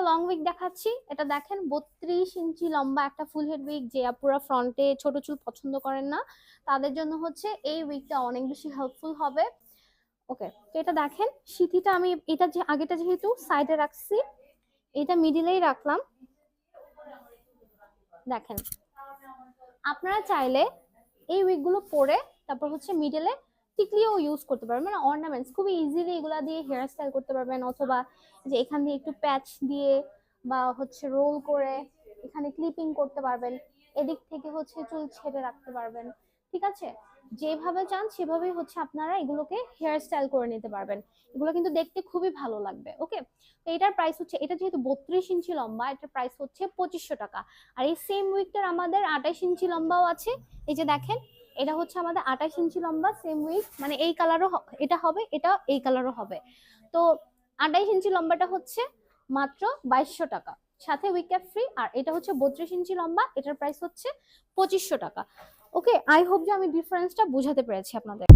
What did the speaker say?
Long wig দেখাচ্ছি। এটা দেখেন 32 ইঞ্চি লম্বা একটা ফুল হেড উইগ, যে পুরো ফ্রন্টে ছোট চুল পছন্দ করেন না তাদের জন্য হচ্ছে এই উইগটা অনেক বেশি হেল্পফুল হবে। ওকে, তো এটা দেখেন সিথিটা আমি এটা যে আগেটা যেহেতু সাইডে রাখছি, এটা মিডিলেই রাখলাম। দেখেন আপনারা চাইলে এই উইগ গুলো পরে তারপর হচ্ছে মিডলে টিকলিও ইউজ করতে পারবেন, মানে অর্নামেন্টস খুবই ইজিলি এগুলা দিয়ে হেয়ার স্টাইল করতে পারবেন, অথবা যে এখান দিয়ে একটু প্যাচ দিয়ে বা হচ্ছে রোল করে এখানে ক্লিপিং করতে পারবেন, এদিক থেকে হচ্ছে চুল ছেড়ে রাখতে পারবেন। ঠিক আছে, যেভাবে চান সেভাবেই হচ্ছে আপনারা এগুলোকে হেয়ার স্টাইল করে নিতে পারবেন। এগুলো কিন্তু দেখতে খুবই ভালো লাগবে। ওকে, তো এটার প্রাইস হচ্ছে, এটা যেহেতু 32 ইঞ্চি লম্বা, এটার প্রাইস হচ্ছে 2500 টাকা। আর এই সেম উইকটার আমাদের 28 ইঞ্চি লম্বাও আছে। এই যে দেখেন এটা হচ্ছে আমাদের 28 ইঞ্চি লম্বা সেম উইক, মানে এই কালারও এটা হবে, এটা এই কালারও হবে। তো 28 ইঞ্চি লম্বাটা হচ্ছে মাত্র 2200 টাকা, সাথে উইক ক্যাপ ফ্রি। আর এটা হচ্ছে 32 ইঞ্চি লম্বা, এটার প্রাইস হচ্ছে 2500 টাকা। ওকে, আই হোপ যে আমি ডিফারেন্সটা বোঝাতে পেরেছি আপনাদের।